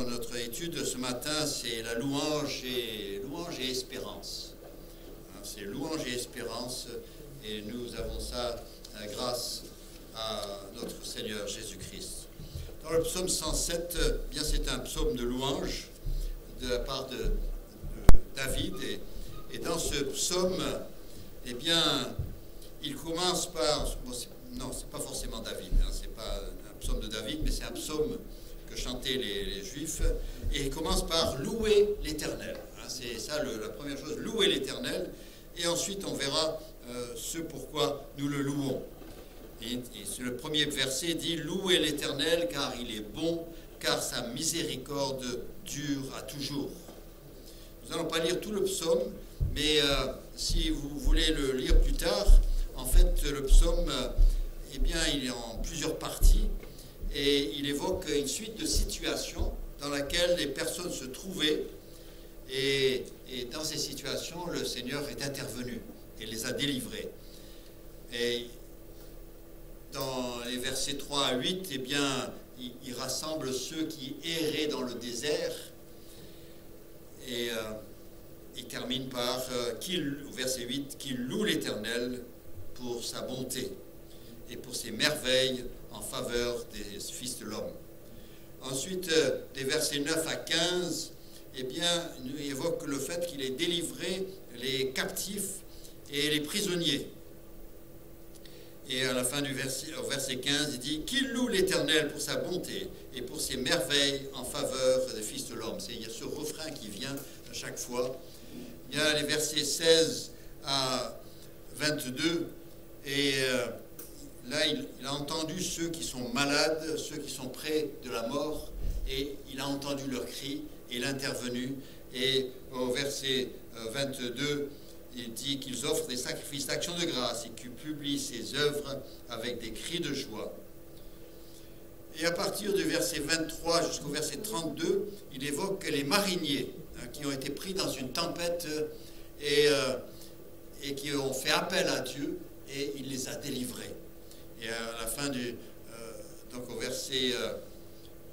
notre étude ce matin, c'est la louange et espérance. C'est louange et espérance, et nous avons ça grâce à notre Seigneur Jésus-Christ. Dans le psaume 107, bien c'est un psaume de louange de la part de David, et dans ce psaume, eh bien, il commence par... non, c'est pas forcément David, c'est pas un psaume de David, mais c'est un psaume que chantaient les Juifs, et il commence par louer l'Éternel. C'est ça la première chose, louer l'Éternel, et ensuite on verra ce pourquoi nous le louons. Et le premier verset dit « Louez l'Éternel, car il est bon, car sa miséricorde dure à toujours. » Nous n'allons pas lire tout le psaume, mais si vous voulez le lire plus tard, en fait, le psaume, eh bien, il est en plusieurs parties, et il évoque une suite de situations dans laquelle les personnes se trouvaient, et dans ces situations, le Seigneur est intervenu et les a délivrés. Et dans les versets 3 à 8, eh bien, il rassemble ceux qui erraient dans le désert, et il termine par, au verset 8, « Qu'il loue l'Éternel pour sa bonté et pour ses merveilles en faveur des fils de l'homme. » Ensuite, des versets 9 à 15, eh bien, il évoque le fait qu'il ait délivré les captifs et les prisonniers. Et à la fin du verset 15, il dit « Qu'il loue l'Éternel pour sa bonté et pour ses merveilles en faveur des fils de l'homme. » Il y a ce refrain qui vient à chaque fois. Il y a les versets 16 à 22, et là, il a entendu ceux qui sont malades, ceux qui sont près de la mort, et il a entendu leurs cris, et il est intervenu. Et au verset 22, il dit qu'ils offrent des sacrifices d'action de grâce et qu'ils publient ses œuvres avec des cris de joie. Et à partir du verset 23 jusqu'au verset 32, il évoque les mariniers qui ont été pris dans une tempête et qui ont fait appel à Dieu, et il les a délivrés. Et à la fin donc au verset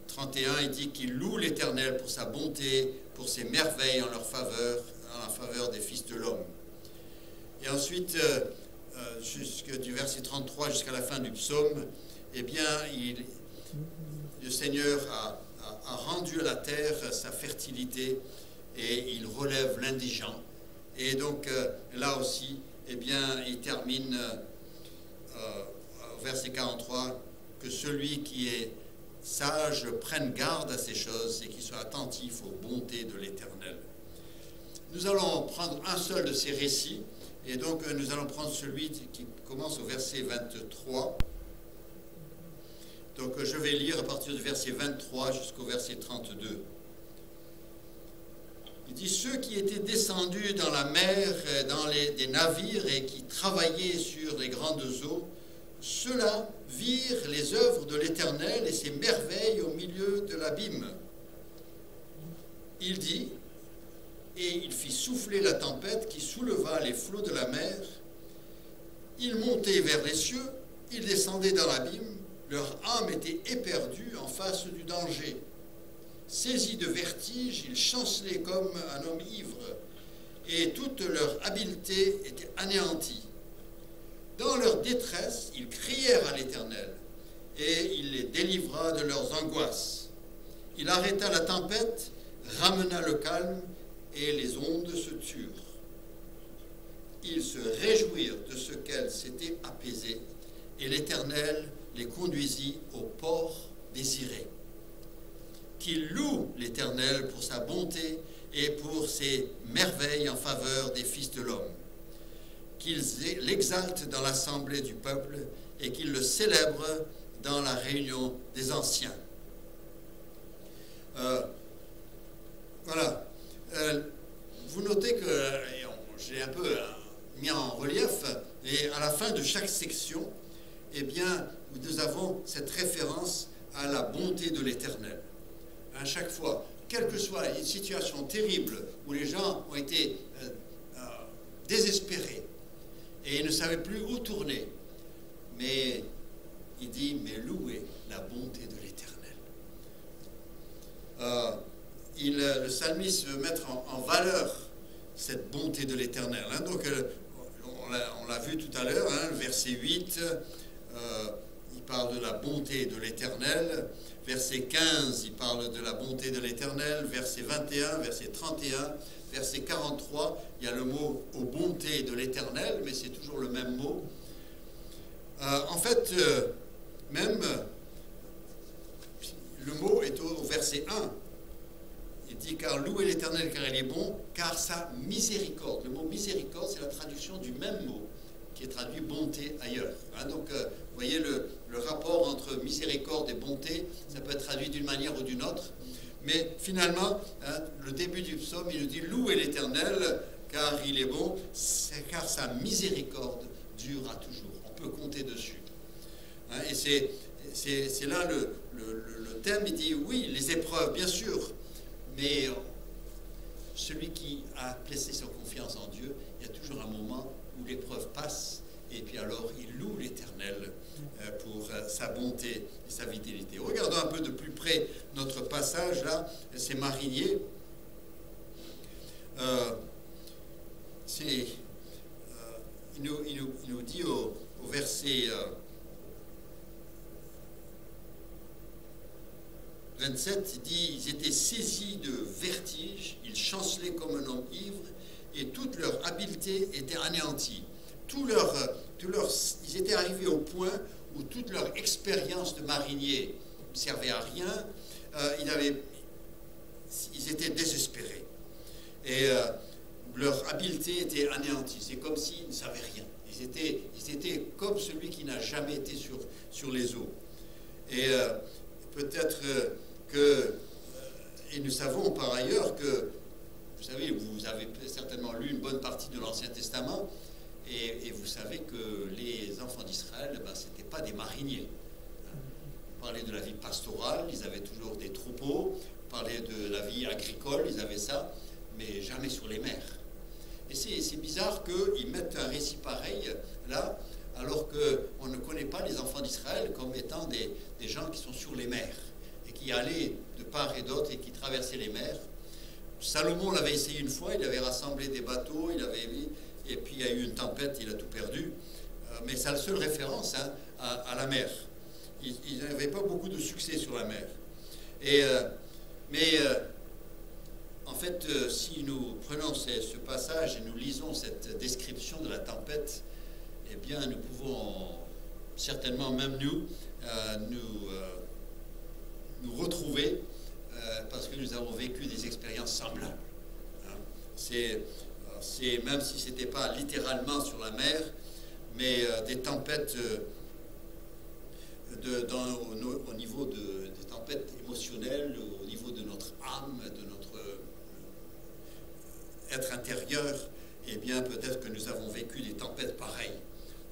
31, il dit qu'il loue l'Éternel pour sa bonté, pour ses merveilles en leur faveur, en la faveur des fils de l'homme. Et ensuite, du verset 33 jusqu'à la fin du psaume, eh bien, le Seigneur a rendu à la terre sa fertilité, et il relève l'indigent. Et donc, là aussi, eh bien, il termine au verset 43, que celui qui est sage prenne garde à ces choses et qu'il soit attentif aux bontés de l'Éternel. Nous allons prendre un seul de ces récits, et donc nous allons prendre celui qui commence au verset 23. Donc je vais lire à partir du verset 23 jusqu'au verset 32. Il dit « Ceux qui étaient descendus dans la mer, dans des navires, et qui travaillaient sur les grandes eaux, ceux-là virent les œuvres de l'Éternel et ses merveilles au milieu de l'abîme. Il dit, et il fit souffler la tempête qui souleva les flots de la mer. Ils montaient vers les cieux, ils descendaient dans l'abîme, leur âme était éperdue en face du danger. Saisis de vertige, ils chancelaient comme un homme ivre, et toute leur habileté était anéantie. Dans leur détresse, ils crièrent à l'Éternel, et il les délivra de leurs angoisses. Il arrêta la tempête, ramena le calme, et les ondes se turent. Ils se réjouirent de ce qu'elles s'étaient apaisées, et l'Éternel les conduisit au port désiré. Qu'ils louent l'Éternel pour sa bonté et pour ses merveilles en faveur des fils de l'homme. Qu'ils l'exaltent dans l'assemblée du peuple et qu'ils le célèbrent dans la réunion des anciens. Voilà. Vous notez que j'ai un peu mis en relief, et à la fin de chaque section, eh bien, nous avons cette référence à la bonté de l'Éternel. À chaque fois, quelle que soit une situation terrible où les gens ont été désespérés et ils ne savaient plus où tourner, mais il dit, mais louez la bonté de l'Éternel. le psalmiste veut mettre en valeur cette bonté de l'Éternel. Hein. Donc, on l'a vu tout à l'heure, hein, le verset 8, il parle de la bonté de l'Éternel. Verset 15, il parle de la bonté de l'Éternel. Verset 21, verset 31, verset 43, il y a le mot « aux bontés de l'Éternel », mais c'est toujours le même mot. En fait, même le mot est au verset 1. Il dit « Car louez l'Éternel, car il est bon, car sa miséricorde ». Le mot « miséricorde », c'est la traduction du même mot, qui est traduit « bonté » ailleurs. Hein, donc, vous voyez le rapport entre miséricorde et bonté, ça peut être traduit d'une manière ou d'une autre. Mais finalement, hein, le début du psaume, il nous dit « Louez l'Éternel, car il est bon, car sa miséricorde durera toujours. » On peut compter dessus. Hein, et c'est là le thème. Il dit « Oui, les épreuves, bien sûr, mais celui qui a placé sa confiance en Dieu, il y a toujours un moment où l'épreuve passe, et puis alors il loue l'Éternel pour sa bonté et sa fidélité. » Regardons un peu de plus près notre passage, là, c'est marinier. Il nous dit au verset 27, il dit « Ils étaient saisis de vertige, ils chancelaient comme un homme ivre, et toute leur habileté était anéantie. » Ils étaient arrivés au point où toute leur expérience de marinier ne servait à rien. Ils étaient désespérés. Et leur habileté était anéantie. C'est comme s'ils ne savaient rien. Ils étaient comme celui qui n'a jamais été sur les eaux. Et peut-être et nous savons par ailleurs que, vous savez, vous avez certainement lu une bonne partie de l'Ancien Testament, et vous savez que les enfants d'Israël, ce n'étaient pas des mariniers. On parlait de la vie pastorale, ils avaient toujours des troupeaux. On parlait de la vie agricole, ils avaient ça, mais jamais sur les mers. Et c'est bizarre qu'ils mettent un récit pareil là, alors qu'on ne connaît pas les enfants d'Israël comme étant des gens qui sont sur les mers, et qui allaient de part et d'autre, et qui traversaient les mers. Salomon l'avait essayé une fois, il avait rassemblé des bateaux, et puis il y a eu une tempête, il a tout perdu. Mais c'est la seule référence, hein, à la mer. Ils n'avaient pas beaucoup de succès sur la mer. En fait, si nous prenons ce passage et nous lisons cette description de la tempête, eh bien, nous pouvons certainement, même nous retrouver, parce que nous avons vécu des expériences semblables. Hein. Même si ce n'était pas littéralement sur la mer, mais des tempêtes au niveau des tempêtes émotionnelles, au niveau de notre âme, de notre être intérieur. Eh bien, peut-être que nous avons vécu des tempêtes pareilles,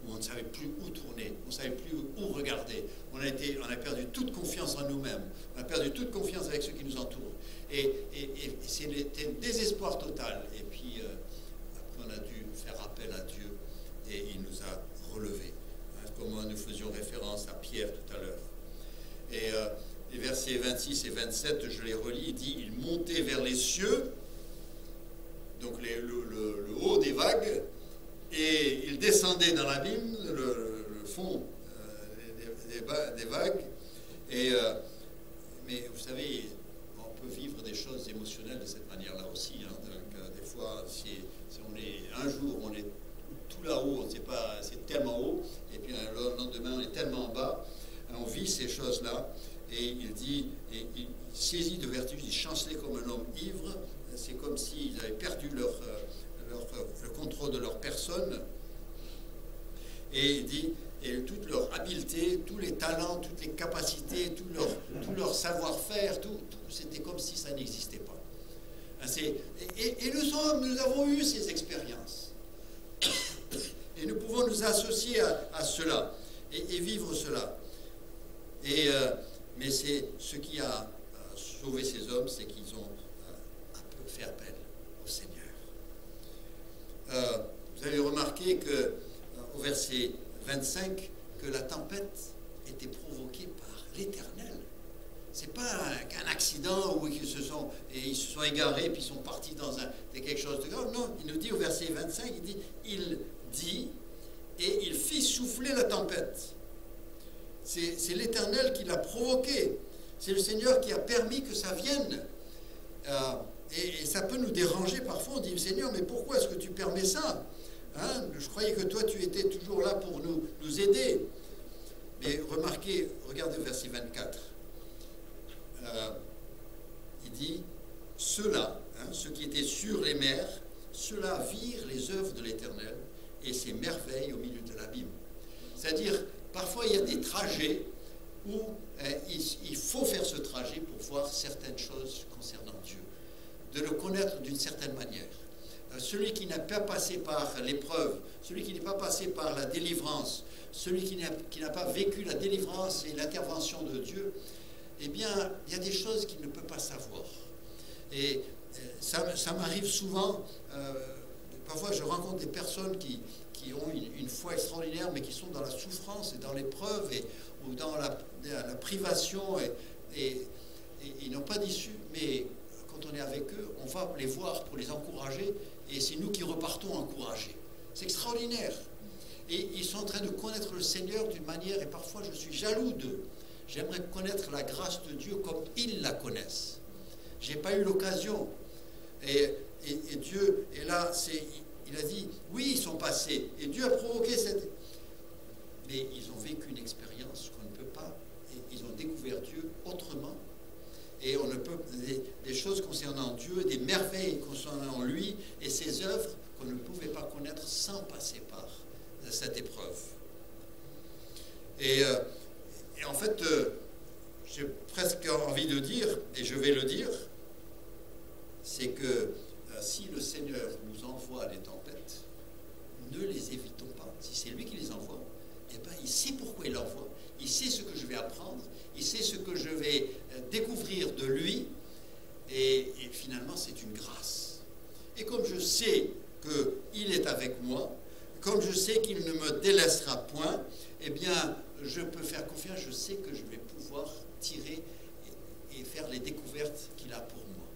où on ne savait plus où tourner, on ne savait plus où regarder. On a perdu toute confiance en nous-mêmes, on a perdu toute confiance avec ceux qui nous entourent. Et c'était un désespoir total. Et puis, après, on a dû faire appel à Dieu, et il nous a relevés. Hein, comme nous faisions référence à Pierre tout à l'heure. Et les versets 26 et 27, je les relis, il dit « Il montait vers les cieux », donc le haut des vagues, et il descendait dans l'abîme, le fond des vagues. Mais vous savez, on peut vivre des choses émotionnelles de cette manière-là aussi. Hein. Donc, des fois, si on est un jour, on est tout là-haut, c'est tellement haut, et puis le lendemain, on est tellement en bas. On vit ces choses-là, et il dit, il saisit de vertige, il chancelait comme un homme ivre. C'est comme s'ils avaient perdu le contrôle de leur personne. Et il dit, et toute leur habileté, tous les talents, toutes les capacités, tout leur savoir-faire, tout, c'était comme si ça n'existait pas. Et nous avons eu ces expériences. Et nous pouvons nous associer à cela et vivre cela. Mais c'est ce qui a sauvé ces hommes, c'est qu'ils ont fait appel au Seigneur. Vous avez remarqué au verset 25 que la tempête était provoquée par l'Éternel. c'est pas qu'un accident où ils se sont égarés puis ils sont partis dans quelque chose de grave. Non, il nous dit au verset 25, il dit et il fit souffler la tempête. C'est l'Éternel qui l'a provoqué. C'est le Seigneur qui a permis que ça vienne. Et ça peut nous déranger parfois. On dit, Seigneur, mais pourquoi est-ce que tu permets ça? Hein? Je croyais que toi, tu étais toujours là pour nous aider. Mais remarquez, regardez le verset 24. Il dit, ceux-là, ceux qui étaient sur les mers, ceux-là virent les œuvres de l'Éternel et ses merveilles au milieu de l'abîme. C'est-à-dire, parfois, il y a des trajets où il faut faire ce trajet pour voir certaines choses concernant Dieu, de le connaître d'une certaine manière. Celui qui n'a pas passé par l'épreuve, celui qui n'est pas passé par la délivrance, celui qui n'a pas vécu la délivrance et l'intervention de Dieu, eh bien, il y a des choses qu'il ne peut pas savoir. Et ça m'arrive souvent, parfois je rencontre des personnes qui ont une foi extraordinaire, mais qui sont dans la souffrance et dans l'épreuve ou dans la privation et ils n'ont pas d'issue. Mais quand on est avec eux, on va les voir pour les encourager et c'est nous qui repartons encouragés. C'est extraordinaire. Et ils sont en train de connaître le Seigneur d'une manière, et parfois je suis jaloux d'eux. J'aimerais connaître la grâce de Dieu comme ils la connaissent. Je n'ai pas eu l'occasion. Et Dieu, et là, il a dit, oui, ils sont passés. Et Dieu a provoqué cette... Mais ils ont vécu une expérience qu'on ne peut pas. Et ils ont découvert Dieu autrement. Et on ne peut... Des choses concernant Dieu, des merveilles concernant lui et ses œuvres qu'on ne pouvait pas connaître sans passer par cette épreuve. Et en fait, j'ai presque envie de dire, et je vais le dire, c'est que si le Seigneur nous envoie des tempêtes, ne les évitons pas. Si c'est lui qui les envoie, eh bien, il sait pourquoi il l'envoie, il sait ce que je vais apprendre, il sait ce que je vais découvrir de lui, et finalement c'est une grâce. Et comme je sais qu'il est avec moi, comme je sais qu'il ne me délaissera point, eh bien, je peux faire confiance, je sais que je vais pouvoir tirer et faire les découvertes qu'il a pour moi.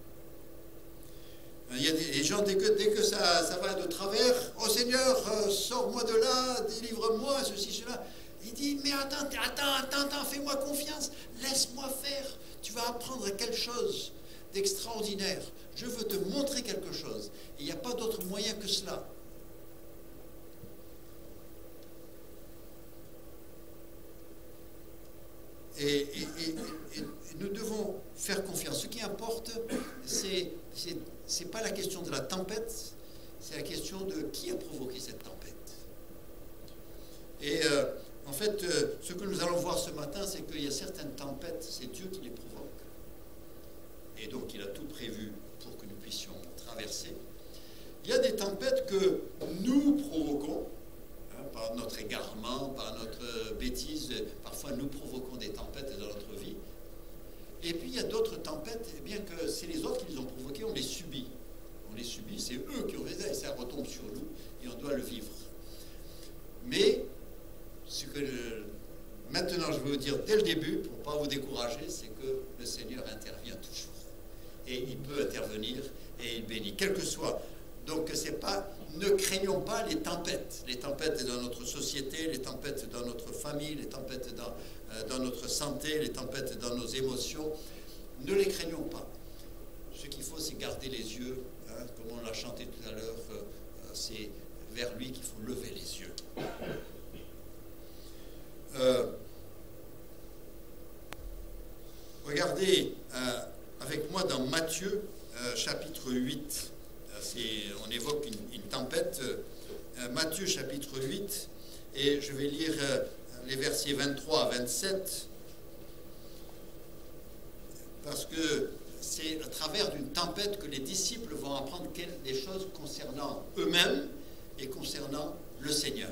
Il y a des gens, dès que ça va de travers, « Oh Seigneur, sors-moi de là, délivre-moi, ceci, cela », il dit, « Mais attends, fais-moi confiance, laisse-moi faire, tu vas apprendre quelque chose d'extraordinaire, je veux te montrer quelque chose. » Il n'y a pas d'autre moyen que cela. Et nous devons faire confiance. Ce qui importe, c'est pas la question de la tempête, c'est la question de qui a provoqué cette tempête. Et en fait, ce que nous allons voir ce matin, c'est qu'il y a certaines tempêtes, c'est Dieu qui les provoque. Et donc, il a tout prévu pour que nous puissions traverser. Il y a des tempêtes que nous provoquons, par notre égarement, par notre bêtise, parfois nous provoquons des tempêtes dans notre vie. Et puis il y a d'autres tempêtes, eh bien que c'est les autres qui les ont provoquées, on les subit. On les subit, c'est eux qui ont fait ça et ça retombe sur nous et on doit le vivre. Mais ce que maintenant je veux vous dire dès le début, pour ne pas vous décourager, c'est que le Seigneur intervient toujours. Et il peut intervenir et il bénit, quel que soit. Donc c'est pas, ne craignons pas les tempêtes dans notre société, les tempêtes dans notre famille, les tempêtes dans notre santé, les tempêtes dans nos émotions. Ne les craignons pas. Ce qu'il faut, c'est garder les yeux, comme on l'a chanté tout à l'heure, c'est vers lui qu'il faut lever les yeux. Regardez avec moi dans Matthieu, chapitre 8. On évoque une tempête, Matthieu chapitre 8, et je vais lire les versets 23 à 27, parce que c'est à travers d'une tempête que les disciples vont apprendre des choses concernant eux-mêmes et concernant le Seigneur.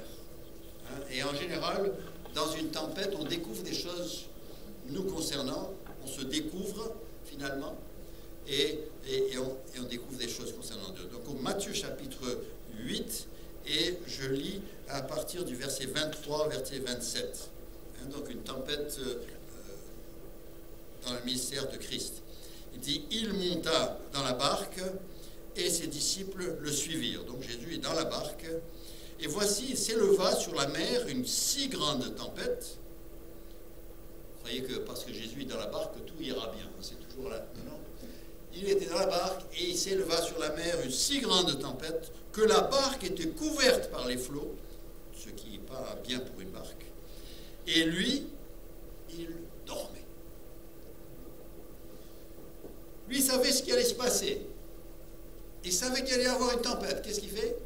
Et en général, dans une tempête, on découvre des choses nous concernant, on se découvre finalement, et on découvre des choses concernant Dieu. Donc au Matthieu chapitre 8, et je lis à partir du verset 23, verset 27. Donc une tempête dans le ministère de Christ. Il dit, il monta dans la barque et ses disciples le suivirent. Donc Jésus est dans la barque. Et voici, il s'éleva sur la mer une si grande tempête. Vous croyez que parce que Jésus est dans la barque, tout ira bien. C'est toujours là. Non, non. Il était dans la barque et il s'éleva sur la mer une si grande tempête que la barque était couverte par les flots, ce qui n'est pas bien pour une barque. Et lui, il dormait. Lui, il savait ce qui allait se passer. Il savait qu'il allait y avoir une tempête. Qu'est-ce qu'il fait?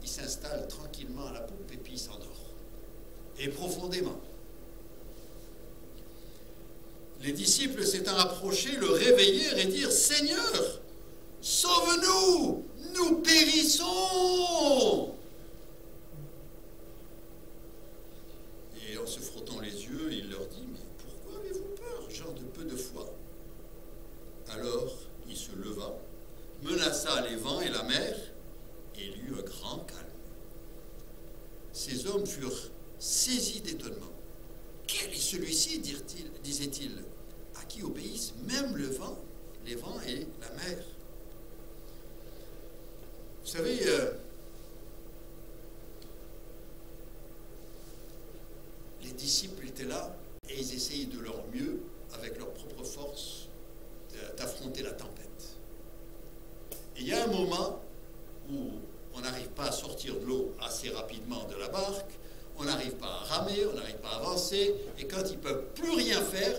Il s'installe tranquillement à la poupe et puis il s'endort. Et profondément. Les disciples s'étant approchés, le réveillèrent et dirent, « Seigneur, sauve-nous, nous périssons !» Et en se frottant les yeux, il leur dit, « Mais pourquoi avez-vous peur, gens de peu de foi ?» Alors il se leva, menaça les vents et la mer, et il y eut un grand calme. Ces hommes furent saisis d'étonnement. « Quel est celui-ci, disaient-ils, à qui obéissent même le vent, les vents et la mer ?» Vous savez, les disciples étaient là et ils essayaient de leur mieux, avec leur propre force, d'affronter la tempête. Et il y a un moment où on n'arrive pas à sortir de l'eau assez rapidement de la barque, on n'arrive pas à ramer, on n'arrive pas à avancer, et quand ils ne peuvent plus rien faire,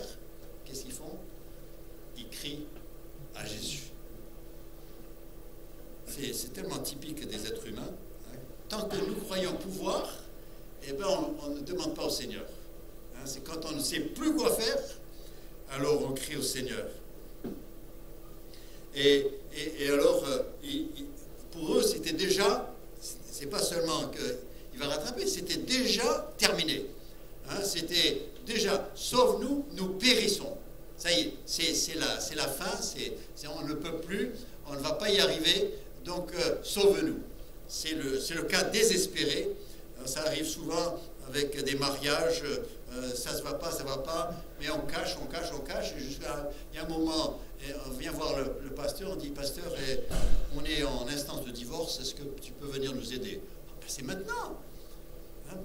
qu'est-ce qu'ils font? Ils crient à Jésus. C'est tellement typique des êtres humains. Hein. Tant que nous croyons pouvoir, eh ben on ne demande pas au Seigneur. Hein, c'est quand on ne sait plus quoi faire, alors on crie au Seigneur. Et alors, pour eux, c'était déjà, c'est pas seulement qu'il va rattraper, c'était déjà terminé. Hein, c'était déjà, sauve-nous, nous périssons. Ça y est, c'est la fin, on ne peut plus, on ne va pas y arriver, donc sauve-nous. C'est le cas désespéré. Ça arrive souvent avec des mariages, ça ne va pas, mais on cache, et jusqu'à il y a un moment, on vient voir le pasteur, on dit, pasteur, on est en instance de divorce, est-ce que tu peux venir nous aider? Ben, c'est maintenant. Hein?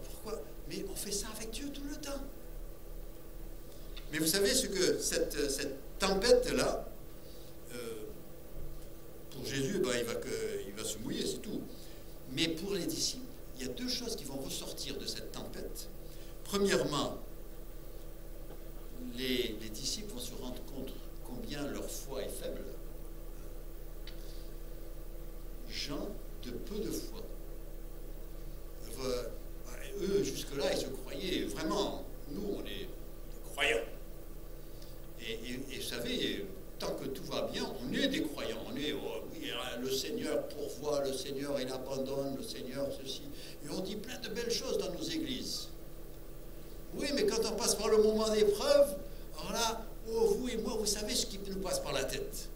Pourquoi? Mais on fait ça avec Dieu tout le temps. Mais vous savez ce que cette tempête-là, pour Jésus, ben, il va se mouiller, c'est tout. Mais pour les disciples, il y a deux choses qui vont ressortir de cette tempête. Premièrement, les disciples vont se rendre compte combien leur foi est faible. Gens de peu de foi. Eux, jusque-là, ils se croyaient vraiment, nous, on est des croyants. Et vous savez, tant que tout va bien, on est des croyants. On est, oh, oui, le Seigneur pourvoit, le Seigneur il abandonne, le Seigneur ceci. Et on dit plein de belles choses dans nos églises. Oui, mais quand on passe par le moment d'épreuve, alors là, oh, vous et moi, vous savez ce qui nous passe par la tête.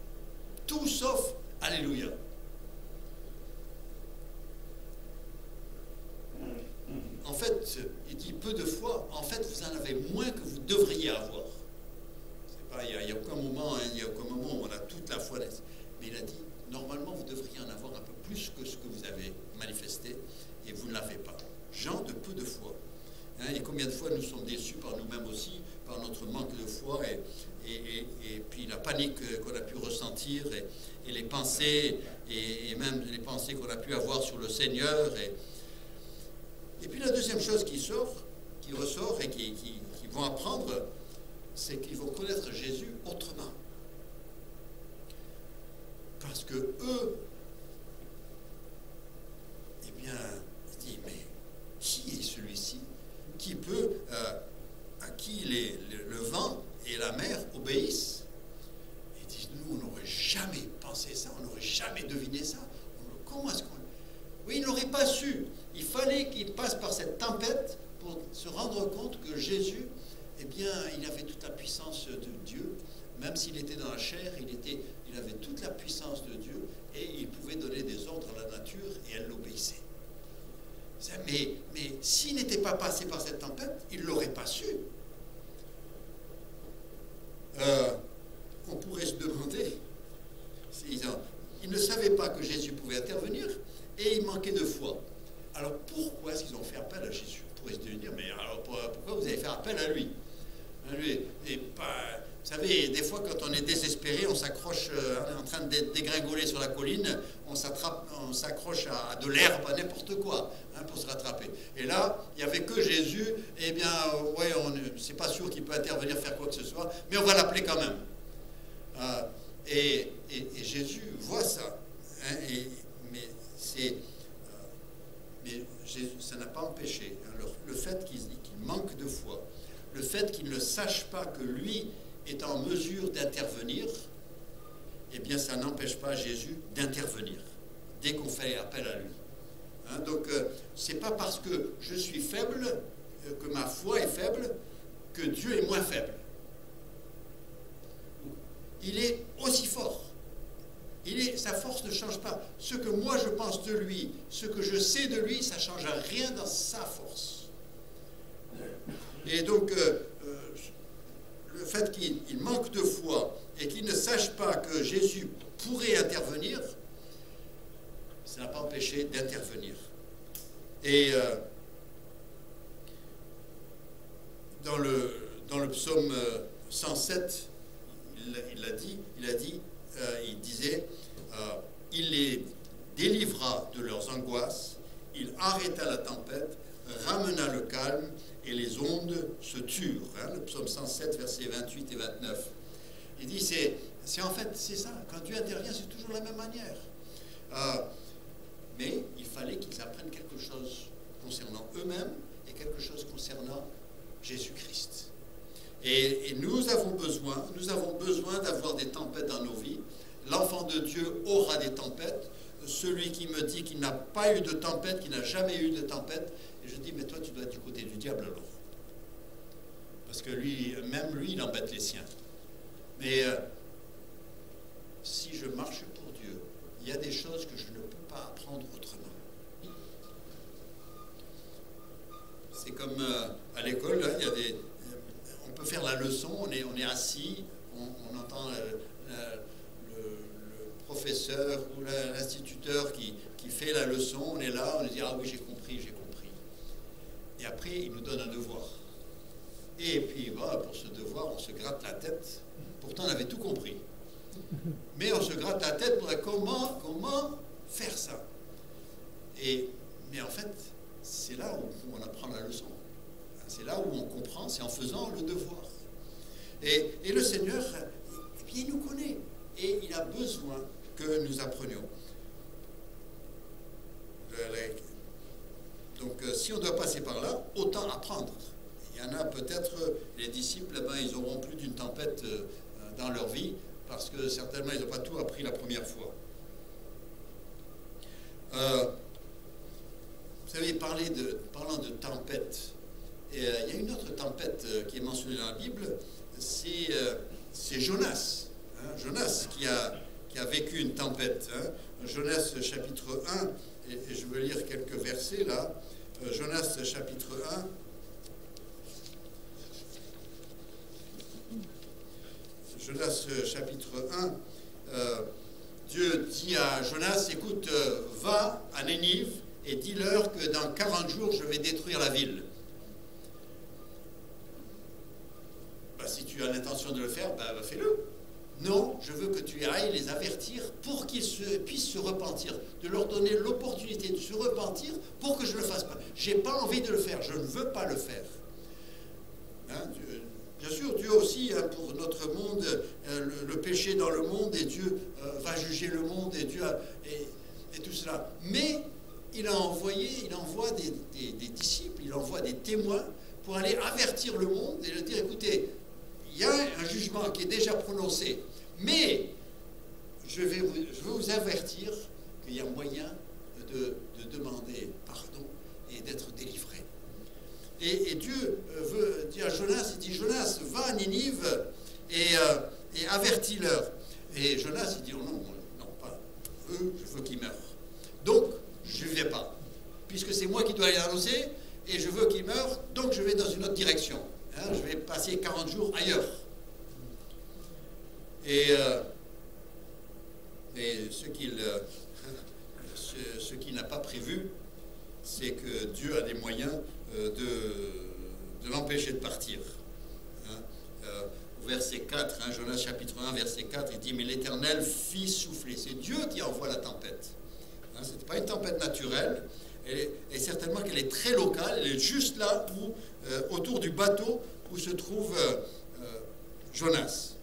Tout sauf Alléluia. En fait, il dit peu de foi, en fait, vous en avez moins que vous devriez avoir. Il n'y a aucun moment, où on a toute la foi. Mais il a dit, normalement, vous devriez en avoir un peu plus que ce que vous avez manifesté, et vous ne l'avez pas. Gens de peu de foi. Hein, et combien de fois nous sommes déçus par nous-mêmes aussi, par notre manque de foi, et puis la panique qu'on a pu ressentir, et les pensées, et même les pensées qu'on a pu avoir sur le Seigneur. Et puis la deuxième chose qui ressort, et qu'ils vont apprendre, c'est qu'ils vont connaître Jésus autrement. Parce que eux, eh bien, ils disent, mais qui est celui-ci qui peut, à qui le vent et la mer obéissent? Ils disent, nous, on n'aurait jamais pensé ça, on n'aurait jamais deviné ça. Comment est-ce qu'on... Oui, ils n'auraient pas su. Il fallait qu'ils passent par cette tempête pour se rendre compte que Jésus, eh bien, il avait toute la puissance de Dieu. Même s'il était dans la chair, il avait toute la puissance de Dieu et il pouvait donner des ordres à la nature et elle l'obéissait. Mais s'il n'était pas passé par cette tempête, il ne l'aurait pas su. on pourrait se demander, ils ne savaient pas que Jésus pouvait intervenir et ils manquaient de foi. Alors pourquoi est-ce qu'ils ont fait appel à Jésus? On pourrait se dire, mais alors pourquoi vous avez fait appel à lui? Vous savez, des fois quand on est désespéré, on s'accroche, on est en train de dégringoler sur la colline, on s'accroche à de l'herbe, à n'importe quoi, pour se rattraper. Et là, il n'y avait que Jésus, eh bien, ouais, c'est pas sûr qu'il peut intervenir, faire quoi que ce soit, mais on va l'appeler quand même. Et Jésus voit ça, mais ça n'a pas empêché le fait qu'il manque de foi, le fait qu'il ne sache pas que lui est en mesure d'intervenir, eh bien ça n'empêche pas Jésus d'intervenir dès qu'on fait appel à lui. Donc c'est pas parce que je suis faible, que ma foi est faible, que Dieu est moins faible. Il est aussi fort. Sa force ne change pas. Ce que moi je pense de lui, ce que je sais de lui, ça ne change rien dans sa force. Et donc, le fait qu'il manque de foi et qu'il ne sache pas que Jésus pourrait intervenir, ça n'a pas empêché d'intervenir. Et dans le psaume 107, il disait, il les délivra de leurs angoisses, il arrêta la tempête, ramena le calme, et les ondes se turent. Le psaume 107, versets 28 et 29. Il dit, c'est en fait, c'est ça, quand Dieu intervient, c'est toujours de la même manière. Mais il fallait qu'ils apprennent quelque chose concernant eux-mêmes et quelque chose concernant Jésus-Christ. Et nous avons besoin d'avoir des tempêtes dans nos vies. L'enfant de Dieu aura des tempêtes. Celui qui me dit qu'il n'a pas eu de tempête, qu'il n'a jamais eu de tempête, et je dis, mais toi, tu dois être du côté du diable alors. Parce que même lui, il embête les siens. Mais si je marche pour Dieu, il y a des choses que je ne peux pas apprendre autrement. C'est comme à l'école, là, on peut faire la leçon, on est assis, on entend le professeur ou l'instituteur qui fait la leçon, on est là, on dit, ah oui, j'ai compris. Et après, il nous donne un devoir. Et puis, pour ce devoir, on se gratte la tête. Pourtant, on avait tout compris. Mais on se gratte la tête pour comment faire ça. Mais en fait, c'est là où on apprend la leçon. C'est là où on comprend, c'est en faisant le devoir. Et le Seigneur, eh bien, il nous connaît. Et il a besoin que nous apprenions. Donc, si on doit passer par là, autant apprendre. Il y en a peut-être, les disciples, ils n'auront plus d'une tempête dans leur vie, parce que certainement, ils n'ont pas tout appris la première fois. Vous savez, parlant de tempête, il y a une autre tempête qui est mentionnée dans la Bible, c'est Jonas. Jonas qui a vécu une tempête. Jonas chapitre 1, et je veux lire quelques versets là. Jonas chapitre 1. Jonas chapitre 1. Dieu dit à Jonas, écoute, va à Nénive et dis-leur que dans 40 jours je vais détruire la ville. Si tu as l'intention de le faire, fais-le. Non, je veux que tu ailles les avertir pour qu'ils puissent se repentir, de leur donner l'opportunité de se repentir pour que je ne le fasse pas. Je n'ai pas envie de le faire, je ne veux pas le faire. Bien sûr, Dieu aussi, pour notre monde, le péché dans le monde, et Dieu va juger le monde, et tout cela. Mais il envoie des disciples, il envoie des témoins pour aller avertir le monde et leur dire, écoutez, il y a un jugement qui est déjà prononcé, mais je veux vous avertir qu'il y a moyen de demander pardon et d'être délivré. Et Dieu veut dire à Jonas, il dit, Jonas, va à Ninive et avertis-leur. Et Jonas, il dit, oh non, pas eux, je veux qu'ils meurent. Donc, je ne vais pas, puisque c'est moi qui dois les annoncer, et je veux qu'ils meurent, donc je vais dans une autre direction. Je vais passer 40 jours ailleurs. Et ce qu'il n'a pas prévu, c'est que Dieu a des moyens de l'empêcher de partir. Au verset 4, Jonas chapitre 1, verset 4, il dit « Mais l'Éternel fit souffler ». C'est Dieu qui envoie la tempête. Ce n'est pas une tempête naturelle, et certainement qu'elle est très locale, elle est juste là, autour du bateau où se trouve Jonas.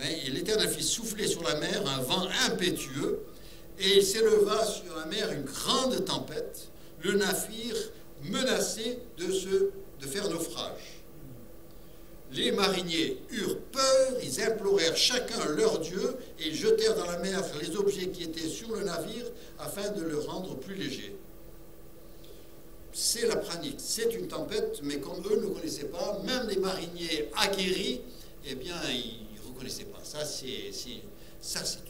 Et l'Éternel fit souffler sur la mer un vent impétueux, et il s'éleva sur la mer une grande tempête, le navire menacé de faire naufrage. Les mariniers eurent peur, ils implorèrent chacun leur Dieu, et ils jetèrent dans la mer les objets qui étaient sur le navire, afin de le rendre plus léger. C'est la panique, c'est une tempête, mais comme eux ne connaissaient pas, même les mariniers aguerris, eh bien, ils ne reconnaissaient pas. Ça, c'est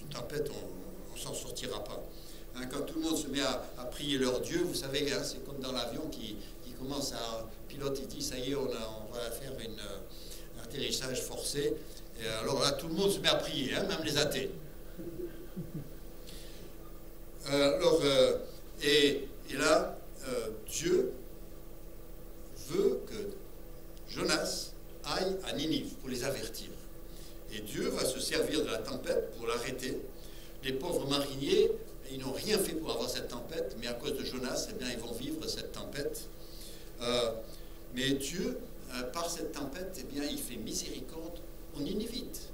une tempête, on ne s'en sortira pas. Quand tout le monde se met à prier leur Dieu, vous savez, c'est comme dans l'avion qui commence à piloter, il dit, ça y est, on va faire un atterrissage forcé. Et alors là, tout le monde se met à prier, même les athées. Et là, Dieu veut que Jonas aille à Ninive pour les avertir. Et Dieu va se servir de la tempête pour l'arrêter. Les pauvres mariniers, ils n'ont rien fait pour avoir cette tempête, mais à cause de Jonas, eh bien, ils vont vivre cette tempête. Mais Dieu, par cette tempête, eh bien, il fait miséricorde aux Ninivites.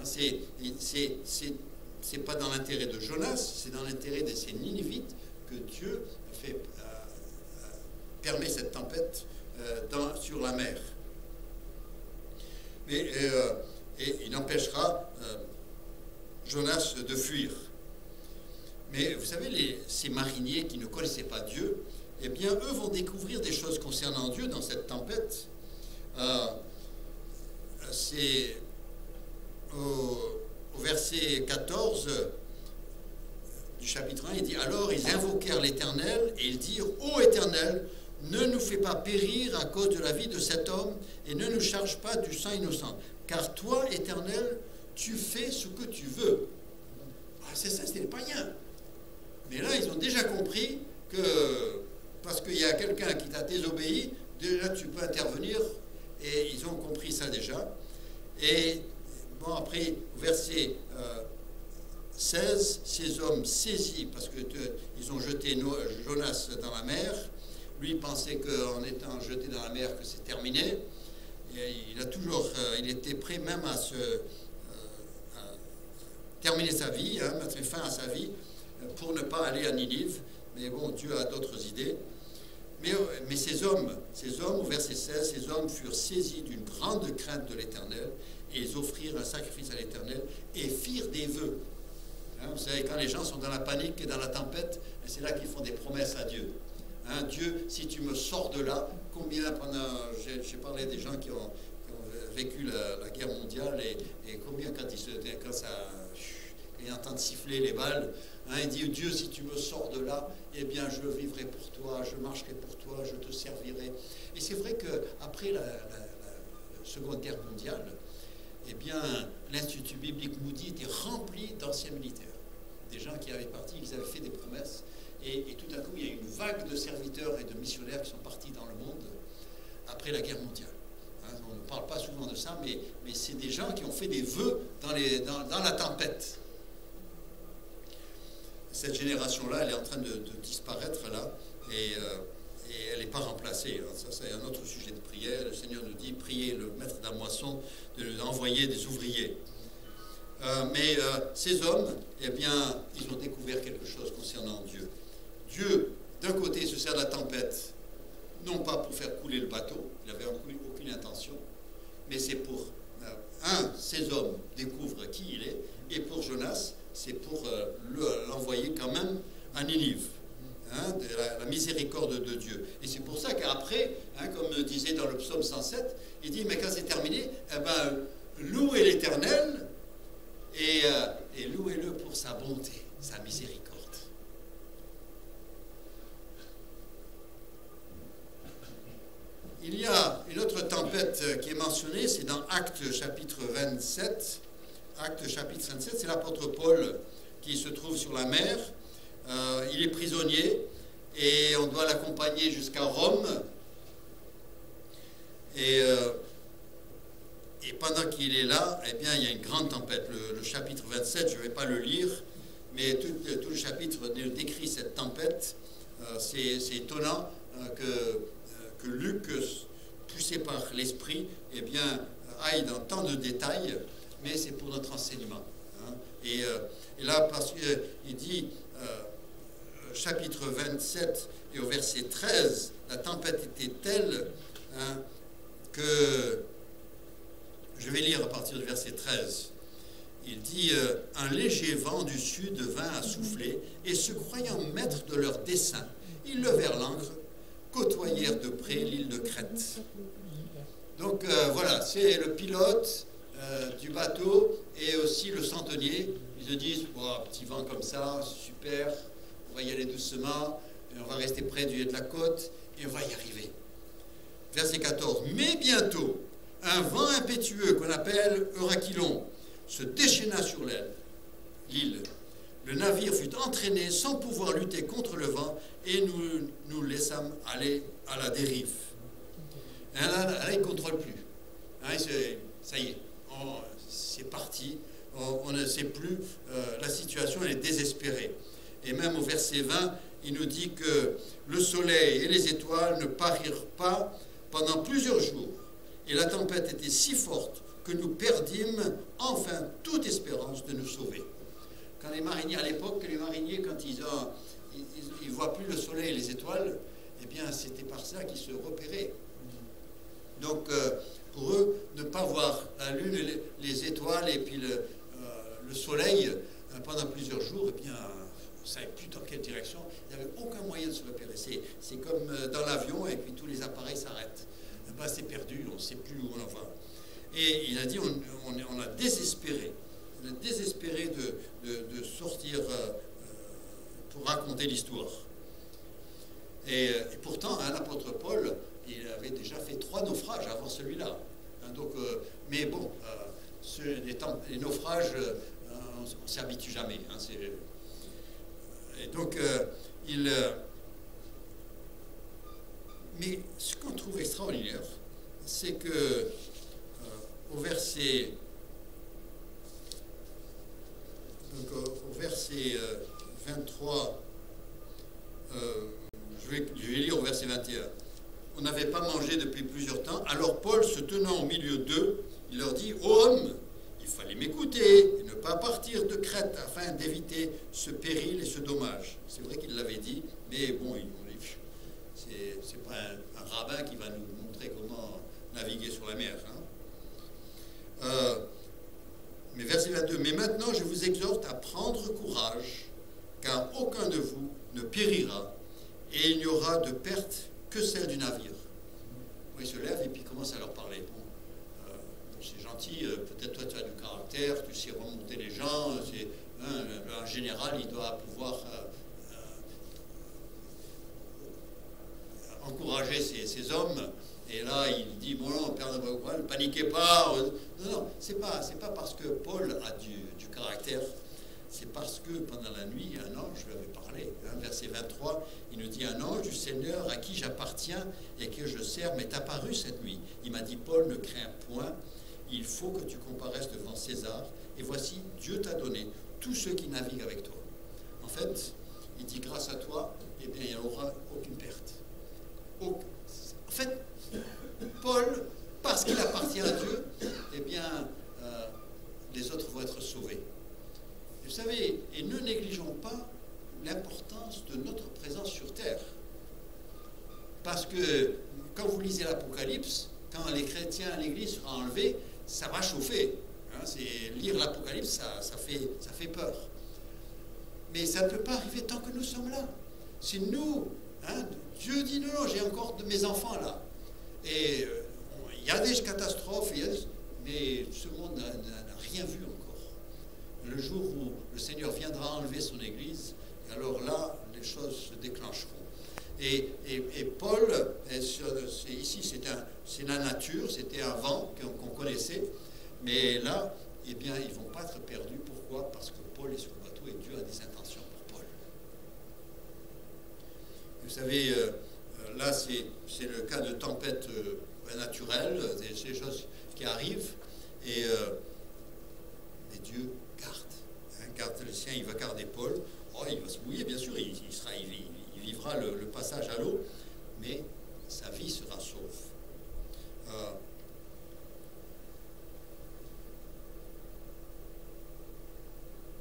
C'est pas dans l'intérêt de Jonas, c'est dans l'intérêt de ces Ninivites que Dieu permet cette tempête sur la mer. Mais et il empêchera Jonas de fuir. Mais vous savez, ces mariniers qui ne connaissaient pas Dieu, eh bien, eux vont découvrir des choses concernant Dieu dans cette tempête. C'est au verset 14 du chapitre 1, il dit « Alors ils invoquèrent l'Éternel, et ils dirent « Ô Éternel, ne nous fais pas périr à cause de la vie de cet homme, et ne nous charge pas du sang innocent. Car toi, Éternel, tu fais ce que tu veux. » C'est ça, c'est les païens. Mais là, ils ont déjà compris que, parce qu'il y a quelqu'un qui t'a désobéi, déjà tu peux intervenir, et ils ont compris ça déjà. Et bon, après, verset 16, ces hommes saisis, parce qu'ils ont jeté Jonas dans la mer, lui pensait qu'en étant jeté dans la mer, que c'est terminé. Et il était prêt même à terminer sa vie, mettre fin à sa vie, pour ne pas aller à Ninive. Mais bon, Dieu a d'autres idées. Mais ces hommes, au verset 16, ces hommes furent saisis d'une grande crainte de l'Éternel, et ils offrirent un sacrifice à l'Éternel, et firent des vœux. Vous savez, quand les gens sont dans la panique et dans la tempête, c'est là qu'ils font des promesses à Dieu. Dieu, si tu me sors de là, combien j'ai parlé des gens qui ont vécu la guerre mondiale, et combien quand ça ils entendent siffler les balles, il dit Dieu, si tu me sors de là, eh bien je vivrai pour toi, je marcherai pour toi, je te servirai. Et c'est vrai qu'après la Seconde Guerre mondiale, eh bien l'Institut biblique Moody était rempli d'anciens militaires, des gens qui avaient parti, ils avaient fait des promesses. Et tout à coup, il y a une vague de serviteurs et de missionnaires qui sont partis dans le monde après la guerre mondiale. On ne parle pas souvent de ça, mais c'est des gens qui ont fait des vœux dans la tempête. Cette génération-là, elle est en train de disparaître là, et elle n'est pas remplacée. Ça, c'est un autre sujet de prière. Le Seigneur nous dit, priez le maître de la moisson d'envoyer des ouvriers. Mais ces hommes, eh bien, ils ont découvert quelque chose concernant Dieu. Dieu, d'un côté, se sert de la tempête, non pas pour faire couler le bateau, il n'avait aucune intention, mais c'est pour, ces hommes découvrent qui il est, et pour Jonas, c'est pour l'envoyer quand même à Ninive, la miséricorde de Dieu. Et c'est pour ça qu'après, comme disait dans le psaume 107, il dit, mais quand c'est terminé, eh ben, louez l'Éternel, et louez-le pour sa bonté, sa miséricorde. Il y a une autre tempête qui est mentionnée, c'est dans Actes chapitre 27, Actes chapitre 27, c'est l'apôtre Paul qui se trouve sur la mer. Il est prisonnier et on doit l'accompagner jusqu'à Rome. Et pendant qu'il est là, eh bien, il y a une grande tempête. Le chapitre 27, je ne vais pas le lire, mais tout le chapitre décrit cette tempête. C'est étonnant que Luc, poussé par l'esprit, eh bien, aille dans tant de détails, mais c'est pour notre enseignement. Hein. Et là, parce qu'il dit, chapitre 27 et au verset 13, la tempête était telle hein, que, je vais lire à partir du verset 13, il dit un léger vent du sud vint à souffler, et se croyant maîtres de leur dessein, ils levèrent l'ancre, côtoyèrent de près l'île de Crète. Donc voilà, c'est le pilote du bateau et aussi le centenier. Ils se disent, oh, petit vent comme ça, super, on va y aller doucement, on va rester près de la côte et on va y arriver. Verset 14. Mais bientôt, un vent impétueux qu'on appelle Eurachylon se déchaîna sur l'île. Le navire fut entraîné sans pouvoir lutter contre le vent et nous laissâmes aller à la dérive. Et là, il ne contrôle plus. Hein, ça y est, c'est parti. On ne sait plus. La situation elle est désespérée. Et même au verset 20, il nous dit que le soleil et les étoiles ne parirent pas pendant plusieurs jours. Et la tempête était si forte que nous perdîmes enfin toute espérance de nous sauver. Quand les mariniers, à l'époque, quand ils voient plus le soleil et les étoiles, eh bien, c'était par ça qu'ils se repéraient. Donc, pour eux, ne pas voir la lune, les étoiles et puis le soleil pendant plusieurs jours, eh bien, on ne savait plus dans quelle direction. Il n'y avait aucun moyen de se repérer. C'est comme dans l'avion et puis tous les appareils s'arrêtent. Eh ben, c'est perdu, on ne sait plus où on en va. Et il a dit, on a désespéré. On a désespéré de sortir pour raconter l'histoire. Et pourtant, hein, l'apôtre Paul, il avait déjà fait 3 naufrages avant celui-là. Hein, donc, mais bon, les naufrages, on ne s'y habitue jamais. Hein, et donc, mais ce qu'on trouve extraordinaire, c'est que au verset 23, je vais lire au verset 21. On n'avait pas mangé depuis plusieurs temps. Alors Paul, se tenant au milieu d'eux, il leur dit, ô hommes, il fallait m'écouter et ne pas partir de Crète afin d'éviter ce péril et ce dommage. C'est vrai qu'il l'avait dit, mais bon, c'est pas un rabbin qui va nous montrer comment naviguer sur la mer. Hein. Mais verset 22, mais maintenant je vous exhorte à prendre courage, car aucun de vous ne périra, et il n'y aura de perte que celle du navire. Il se lève et puis commence à leur parler. Bon, c'est gentil, peut-être toi tu as du caractère, tu sais remonter les gens, en général il doit pouvoir encourager ces hommes. Et là, il dit, bon, non, ne paniquez pas. Non, c'est pas parce que Paul a du caractère, c'est parce que pendant la nuit, un ange lui avait parlé. Hein, verset 23, il nous dit, un ange du Seigneur à qui j'appartiens et que je sers m'est apparu cette nuit. Il m'a dit, Paul, ne crains point, il faut que tu comparaisses devant César, et voici, Dieu t'a donné tous ceux qui naviguent avec toi. En fait, il dit, grâce à toi, eh bien, il n'y aura aucune perte. En fait, Paul, parce qu'il appartient à Dieu, eh bien, les autres vont être sauvés. Et vous savez, et ne négligeons pas l'importance de notre présence sur terre. Parce que quand vous lisez l'Apocalypse, quand les chrétiens à l'Église seront enlevés, ça va chauffer. Hein, lire l'Apocalypse, ça fait peur. Mais ça ne peut pas arriver tant que nous sommes là. C'est nous. Hein, Dieu dit non, j'ai encore de mes enfants là. Et il y a des catastrophes, mais ce monde n'a rien vu encore. Le jour où le Seigneur viendra enlever son Église, alors là, les choses se déclencheront. Et Paul, ici, c'est la nature, c'était un vent qu'on connaissait, mais là, eh bien, ils ne vont pas être perdus. Pourquoi? Parce que Paul est sur le bateau et Dieu a des intentions pour Paul. Vous savez, là, c'est le cas de tempêtes naturelles, des choses qui arrivent, et Dieu garde le sien, il va garder Paul. Oh, il va se mouiller, bien sûr, il vivra le passage à l'eau, mais sa vie sera sauve.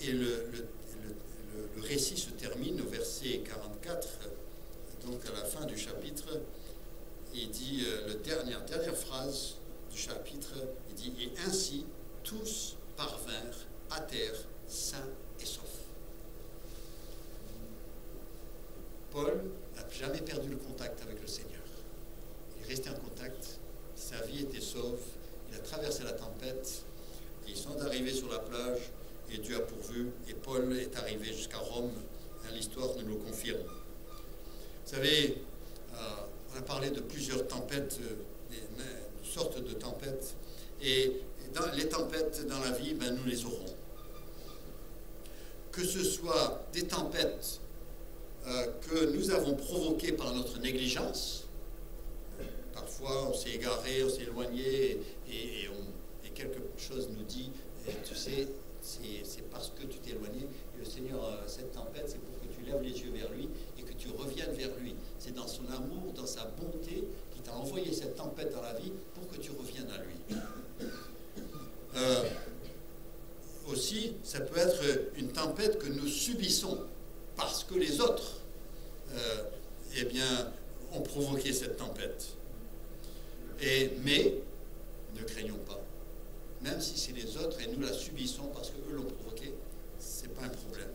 Et le récit se termine au verset 44, donc à la fin du chapitre. Il dit, la dernière phrase du chapitre, il dit « Et ainsi, tous parvinrent à terre, sains et saufs. » Paul n'a jamais perdu le contact avec le Seigneur. Il est resté en contact, sa vie était sauve, il a traversé la tempête, ils sont arrivés sur la plage, et Dieu a pourvu, et Paul est arrivé jusqu'à Rome. L'histoire nous le confirme. Vous savez, on a parlé de plusieurs tempêtes, de sortes de tempêtes, et les tempêtes dans la vie, nous les aurons. Que ce soit des tempêtes que nous avons provoquées par notre négligence, parfois on s'est égaré, on s'est éloigné, et quelque chose nous dit, tu sais, c'est parce que tu t'es éloigné, et le Seigneur, cette tempête, c'est pour que tu lèves les yeux vers lui et que tu reviennes vers lui. C'est dans son amour, dans sa bonté, qui t'a envoyé cette tempête dans la vie pour que tu reviennes à lui. Aussi, ça peut être une tempête que nous subissons parce que les autres ont provoqué cette tempête. Mais ne craignons pas. Même si c'est les autres et nous la subissons parce qu'eux l'ont provoqué, ce n'est pas un problème.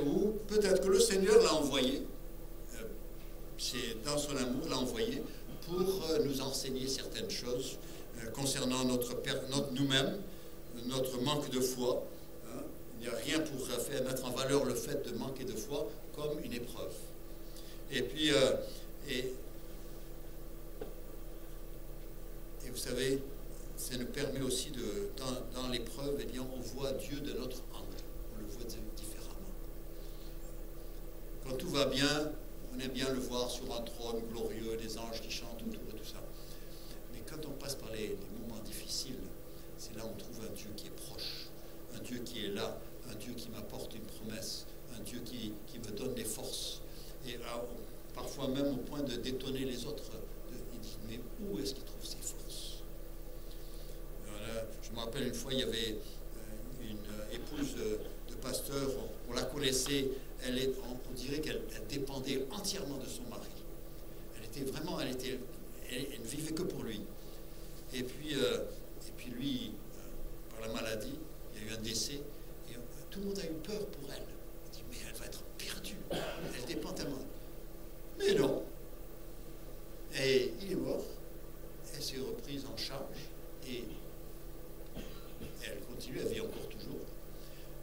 Ou peut-être que le Seigneur l'a envoyé, c'est dans son amour, l'a envoyé pour nous enseigner certaines choses concernant nous-mêmes, notre manque de foi. Il n'y a rien pour mettre en valeur le fait de manquer de foi comme une épreuve. Et puis, et vous savez, ça nous permet aussi, dans l'épreuve, on voit Dieu de notre angle. On le voit différemment. Quand tout va bien, on aime bien le voir sur un trône glorieux, des anges qui chantent autour et tout ça. Mais quand on passe par les moments difficiles, c'est là où on trouve un Dieu qui est proche, un Dieu qui est là, un Dieu qui m'apporte une promesse, un Dieu qui me donne des forces. Et parfois même au point de détonner les autres, il dit, mais où est-ce qu'il trouve ces forces? Je me rappelle une fois, il y avait une épouse de pasteur, on la connaissait, on dirait qu'elle dépendait entièrement de son mari. Elle ne vivait que pour lui. Et puis lui, par la maladie, il y a eu un décès, et tout le monde a eu peur pour elle. On dit, mais elle va être perdue, elle dépend tellement. Mais non. Et il est mort, elle s'est reprise en charge, et elle continue, elle vit encore toujours.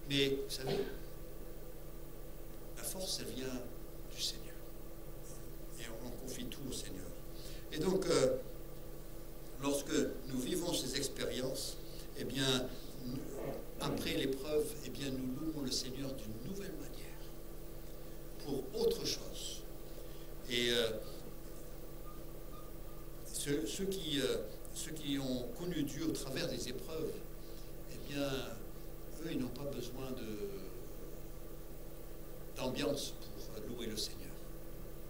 Mais vous savez, la force, elle vient du Seigneur. Et on confie tout au Seigneur. Et donc, lorsque nous vivons ces expériences, après l'épreuve, nous louons le Seigneur d'une nouvelle manière, pour autre chose. Et ceux qui ont connu Dieu au travers des épreuves, eux, ils n'ont pas besoin d'ambiance pour louer le Seigneur.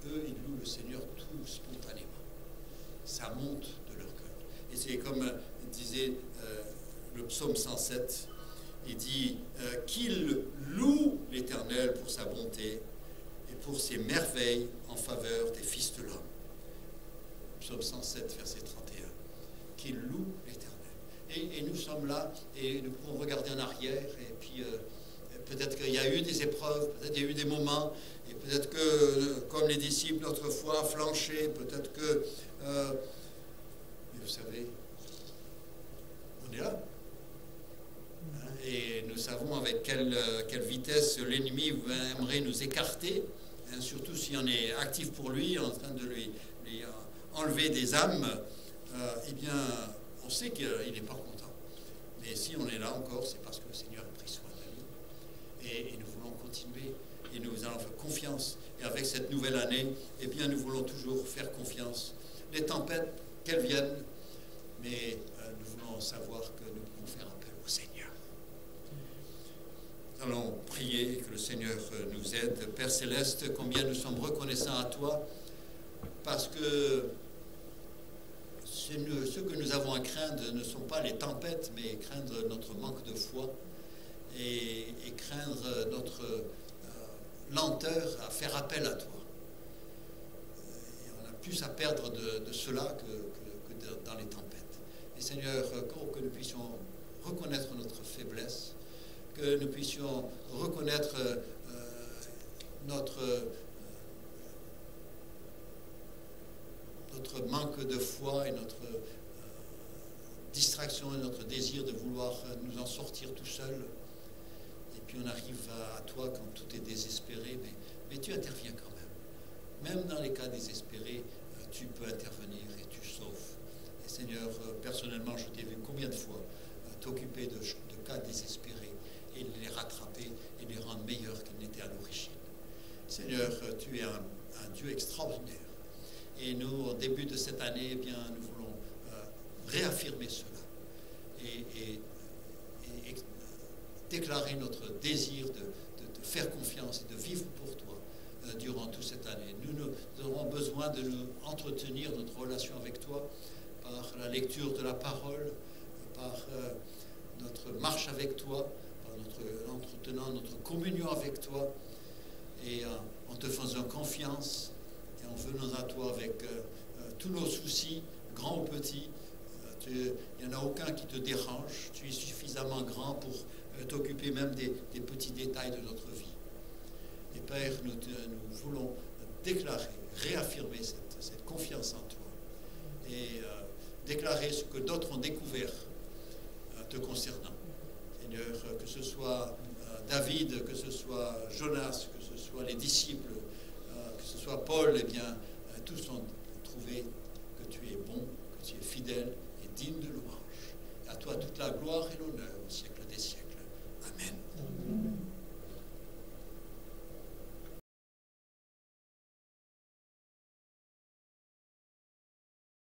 Eux, ils louent le Seigneur tout spontanément. Ça monte de leur cœur. Et c'est comme disait le psaume 107, il dit qu'il loue l'Éternel pour sa bonté et pour ses merveilles en faveur des fils de l'homme. Psaume 107, verset 31. Qu'il loue l'Éternel. Et nous sommes là, et nous pouvons regarder en arrière, et puis peut-être qu'il y a eu des épreuves, peut-être qu'il y a eu des moments, et peut-être que, comme les disciples, notre foi a flanché, peut-être que... mais vous savez, on est là. Et nous savons avec quelle vitesse l'ennemi aimerait nous écarter, surtout si on est actif pour lui, en train de lui enlever des âmes, on sait qu'il n'est pas content. Mais si on est là encore, c'est parce que le Seigneur a pris soin de nous. Et nous voulons continuer. Et nous allons faire confiance. Et avec cette nouvelle année, eh bien, nous voulons toujours faire confiance. Les tempêtes, qu'elles viennent, mais nous voulons savoir que nous pouvons faire appel au Seigneur. Nous allons prier que le Seigneur nous aide. Père Céleste, combien nous sommes reconnaissants à toi, parce que ce que nous avons à craindre ne sont pas les tempêtes, mais craindre notre manque de foi et craindre notre lenteur à faire appel à toi. Et on a plus à perdre de cela que dans les tempêtes. Et Seigneur, que nous puissions reconnaître notre faiblesse, que nous puissions reconnaître notre manque de foi et notre distraction et notre désir de vouloir nous en sortir tout seul. Et puis on arrive à toi quand tout est désespéré, mais tu interviens quand même. Même dans les cas désespérés, tu peux intervenir et tu sauves. Et Seigneur, personnellement, je t'ai vu combien de fois t'occuper de cas désespérés et les rattraper et les rendre meilleurs qu'ils n'étaient à l'origine. Seigneur, tu es un Dieu extraordinaire. Et nous, au début de cette année, eh bien, nous voulons réaffirmer cela et déclarer notre désir de faire confiance et de vivre pour toi durant toute cette année. Nous aurons besoin de nous entretenir notre relation avec toi par la lecture de la parole, par notre marche avec toi, par entretenant notre communion avec toi et en te faisant confiance et en venant à toi avec tous nos soucis, grands ou petits. Il n'y en a aucun qui te dérange. Tu es suffisamment grand pour t'occuper même des petits détails de notre vie. Et Père, nous voulons déclarer, réaffirmer cette confiance en toi et déclarer ce que d'autres ont découvert te concernant. Seigneur, que ce soit David, que ce soit Jonas, que ce soit les disciples, que ce soit Paul, eh bien, tous ont trouvé que tu es bon, que tu es fidèle et digne de louange.